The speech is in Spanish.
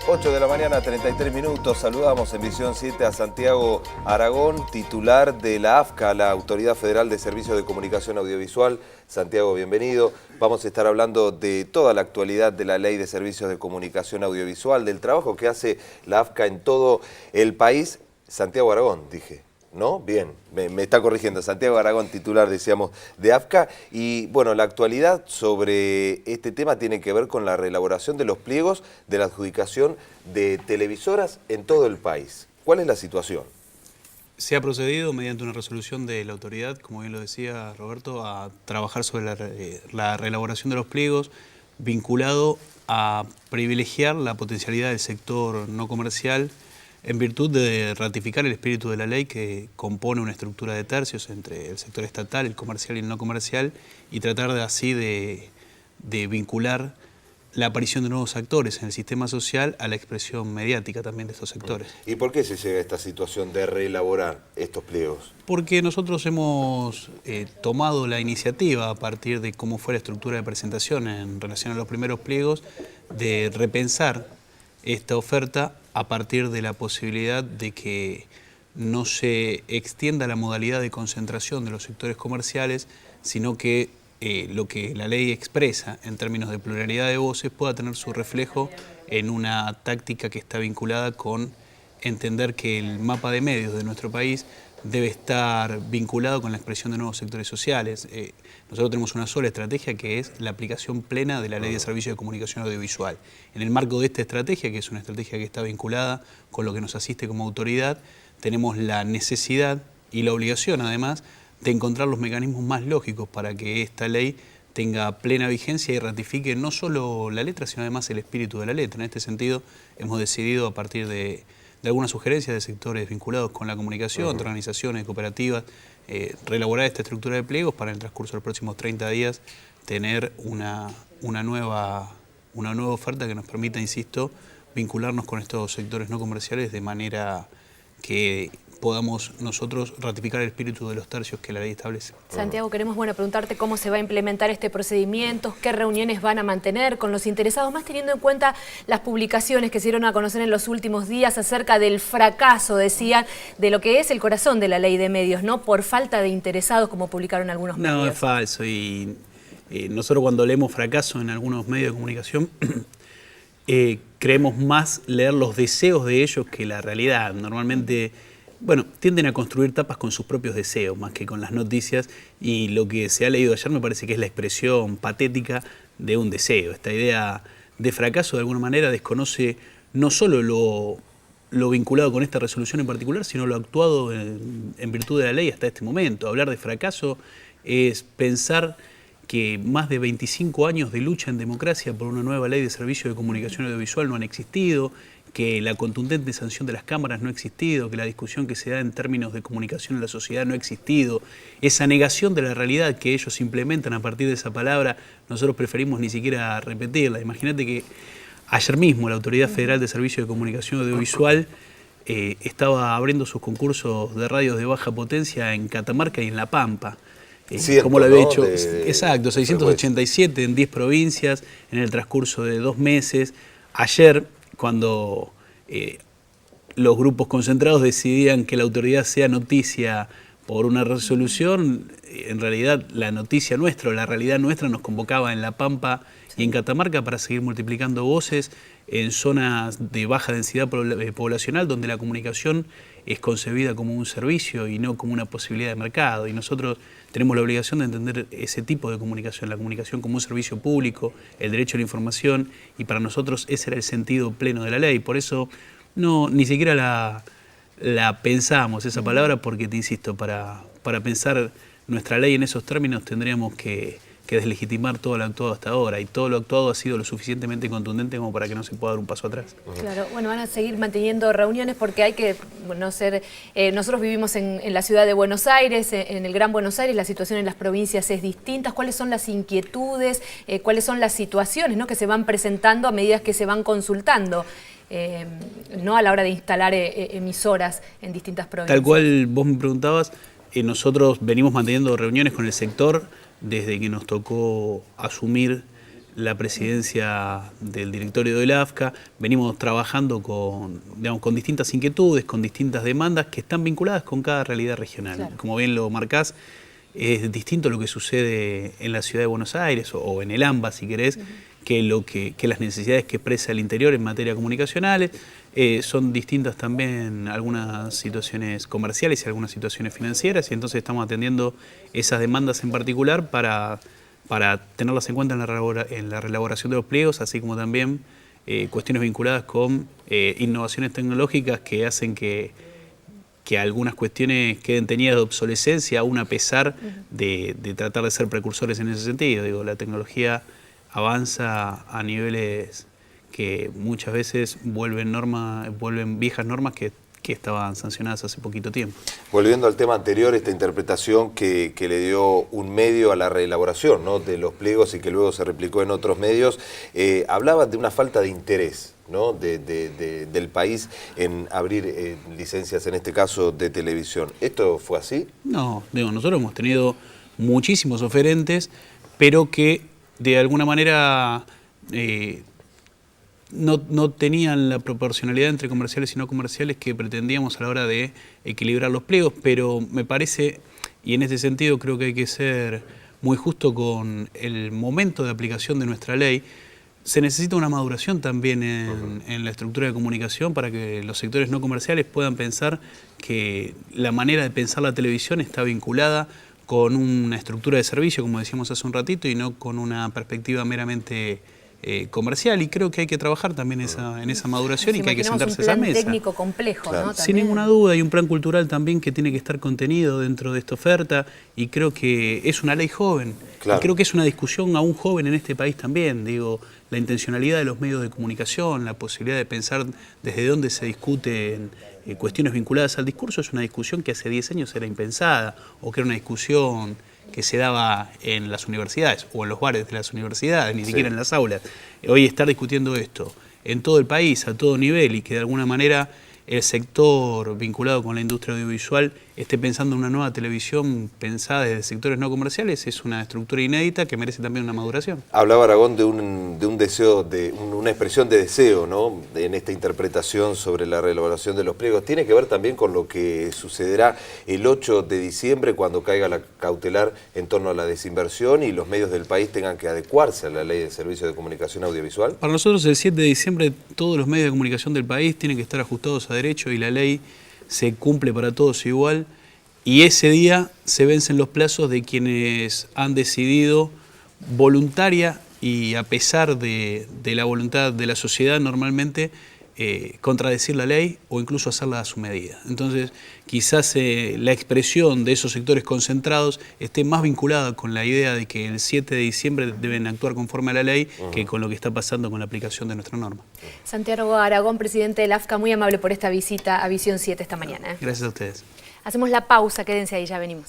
8 de la mañana, 33 minutos. Saludamos en Visión 7 a Santiago Aragón, titular de la AFCA, la Autoridad Federal de Servicios de Comunicación Audiovisual. Santiago, bienvenido. Vamos a estar hablando de toda la actualidad de la Ley de Servicios de Comunicación Audiovisual, del trabajo que hace la AFCA en todo el país. Santiago Aragón, dije. ¿No? Bien, me está corrigiendo. Santiago Aragón, titular, decíamos, de AFCA. Y bueno, la actualidad sobre este tema tiene que ver con la reelaboración de los pliegos de la adjudicación de televisoras en todo el país. ¿Cuál es la situación? Se ha procedido mediante una resolución de la autoridad, como bien lo decía Roberto, a trabajar sobre la reelaboración de los pliegos vinculado a privilegiar la potencialidad del sector no comercial en virtud de ratificar el espíritu de la ley que compone una estructura de tercios entre el sector estatal, el comercial y el no comercial, y tratar de vincular la aparición de nuevos actores en el sistema social a la expresión mediática también de estos sectores. ¿Y por qué se llega a esta situación de reelaborar estos pliegos? Porque nosotros hemos tomado la iniciativa, a partir de cómo fue la estructura de presentación en relación a los primeros pliegos, de repensar esta oferta a partir de la posibilidad de que no se extienda la modalidad de concentración de los sectores comerciales, sino que lo que la ley expresa en términos de pluralidad de voces pueda tener su reflejo en una táctica que está vinculada con entender que el mapa de medios de nuestro país debe estar vinculado con la expresión de nuevos sectores sociales. Nosotros tenemos una sola estrategia, que es la aplicación plena de la Ley de Servicios de Comunicación Audiovisual. En el marco de esta estrategia, que es una estrategia que está vinculada con lo que nos asiste como autoridad, tenemos la necesidad y la obligación, además, de encontrar los mecanismos más lógicos para que esta ley tenga plena vigencia y ratifique no solo la letra, sino además el espíritu de la letra. En este sentido, hemos decidido, a partir de algunas sugerencias de sectores vinculados con la comunicación, de organizaciones, cooperativas, reelaborar esta estructura de pliegos para en el transcurso de los próximos 30 días tener una nueva oferta que nos permita, insisto, vincularnos con estos sectores no comerciales de manera que podamos nosotros ratificar el espíritu de los tercios que la ley establece. Santiago, queremos preguntarte cómo se va a implementar este procedimiento, qué reuniones van a mantener con los interesados, más teniendo en cuenta las publicaciones que se dieron a conocer en los últimos días acerca del fracaso, decían, de lo que es el corazón de la ley de medios, ¿no? Por falta de interesados, como publicaron algunos medios. No, es falso. Y nosotros, cuando leemos fracaso en algunos medios de comunicación, creemos más leer los deseos de ellos que la realidad. Normalmente, bueno, tienden a construir tapas con sus propios deseos, más que con las noticias, y lo que se ha leído ayer me parece que es la expresión patética de un deseo. Esta idea de fracaso, de alguna manera, desconoce no solo lo vinculado con esta resolución en particular, sino lo actuado en virtud de la ley hasta este momento. Hablar de fracaso es pensar que más de 25 años de lucha en democracia por una nueva ley de servicio de comunicación audiovisual no han existido, que la contundente sanción de las cámaras no ha existido, que la discusión que se da en términos de comunicación en la sociedad no ha existido, esa negación de la realidad que ellos implementan a partir de esa palabra, nosotros preferimos ni siquiera repetirla. Imagínate que ayer mismo la Autoridad Federal de Servicios de Comunicación Audiovisual estaba abriendo sus concursos de radios de baja potencia en Catamarca y en La Pampa. Como lo había hecho, exacto, 687 en 10 provincias en el transcurso de 2 meses. Ayer, cuando los grupos concentrados decidían que la autoridad sea noticia por una resolución, en realidad la noticia nuestra, o la realidad nuestra, nos convocaba en La Pampa y en Catamarca para seguir multiplicando voces en zonas de baja densidad poblacional, donde la comunicación es concebida como un servicio y no como una posibilidad de mercado. Y nosotros tenemos la obligación de entender ese tipo de comunicación, la comunicación como un servicio público, el derecho a la información, y para nosotros ese era el sentido pleno de la ley. Por eso ni siquiera la pensamos esa palabra, porque te insisto, para pensar nuestra ley en esos términos tendríamos que deslegitimar todo lo actuado hasta ahora, y todo lo actuado ha sido lo suficientemente contundente como para que no se pueda dar un paso atrás. Claro, bueno, van a seguir manteniendo reuniones porque hay que nosotros vivimos en la ciudad de Buenos Aires, en el Gran Buenos Aires, la situación en las provincias es distinta. ¿Cuáles son las inquietudes, cuáles son las situaciones, ¿no?, que se van presentando a medida que se van consultando? No a la hora de instalar emisoras en distintas provincias. Tal cual vos me preguntabas, nosotros venimos manteniendo reuniones con el sector desde que nos tocó asumir la presidencia del directorio del AFCA, venimos trabajando con distintas inquietudes, con distintas demandas que están vinculadas con cada realidad regional. Claro. Como bien lo marcás, es distinto lo que sucede en la ciudad de Buenos Aires o en el AMBA, si querés, que las necesidades que expresa el interior en materia comunicacionales. Son distintas también algunas situaciones comerciales y algunas situaciones financieras, y entonces estamos atendiendo esas demandas en particular para tenerlas en cuenta en la reelaboración de los pliegos, así como también cuestiones vinculadas con innovaciones tecnológicas que hacen que algunas cuestiones queden teñidas de obsolescencia, aún a pesar de tratar de ser precursores en ese sentido. Digo, la tecnología avanza a niveles que muchas veces vuelven viejas normas que estaban sancionadas hace poquito tiempo. Volviendo al tema anterior, esta interpretación que le dio un medio a la reelaboración, ¿no?, de los pliegos y que luego se replicó en otros medios, hablaba de una falta de interés, ¿no?, del país en abrir licencias, en este caso de televisión. ¿Esto fue así? No, digo, nosotros hemos tenido muchísimos oferentes, pero que de alguna manera no tenían la proporcionalidad entre comerciales y no comerciales que pretendíamos a la hora de equilibrar los pliegos, pero me parece, y en ese sentido creo que hay que ser muy justo con el momento de aplicación de nuestra ley. Se necesita una maduración también en la estructura de comunicación para que los sectores no comerciales puedan pensar que la manera de pensar la televisión está vinculada con una estructura de servicio, como decíamos hace un ratito, y no con una perspectiva meramente comercial, y creo que hay que trabajar también en esa maduración y que hay que sentarse a esa mesa. Un plan técnico complejo, claro, ¿no? Sin ninguna duda, hay un plan cultural también que tiene que estar contenido dentro de esta oferta, y creo que es una ley joven. Claro. Y creo que es una discusión aún joven en este país también. Digo, la intencionalidad de los medios de comunicación, la posibilidad de pensar desde dónde se discuten cuestiones vinculadas al discurso, es una discusión que hace 10 años era impensada, o que era una discusión que se daba en las universidades o en los bares de las universidades, ni siquiera en las aulas. Hoy estar discutiendo esto en todo el país, a todo nivel, y que de alguna manera el sector vinculado con la industria audiovisual esté pensando en una nueva televisión pensada desde sectores no comerciales, es una estructura inédita que merece también una maduración. Hablaba Aragón de un deseo, una expresión de deseo, ¿no?, en esta interpretación sobre la reelaboración de los pliegos. Tiene que ver también con lo que sucederá el 8 de diciembre cuando caiga la cautelar en torno a la desinversión y los medios del país tengan que adecuarse a la ley de servicio de comunicación audiovisual. Para nosotros el 7 de diciembre todos los medios de comunicación del país tienen que estar ajustados a derecho y la ley se cumple para todos igual, y ese día se vencen los plazos de quienes han decidido voluntaria y a pesar de la voluntad de la sociedad normalmente contradecir la ley o incluso hacerla a su medida. Entonces quizás la expresión de esos sectores concentrados esté más vinculada con la idea de que el 7 de diciembre deben actuar conforme a la ley que con lo que está pasando con la aplicación de nuestra norma. Santiago Aragón, presidente del AFCA, muy amable por esta visita a Visión 7 esta mañana. Gracias a ustedes. Hacemos la pausa, quédense ahí, ya venimos.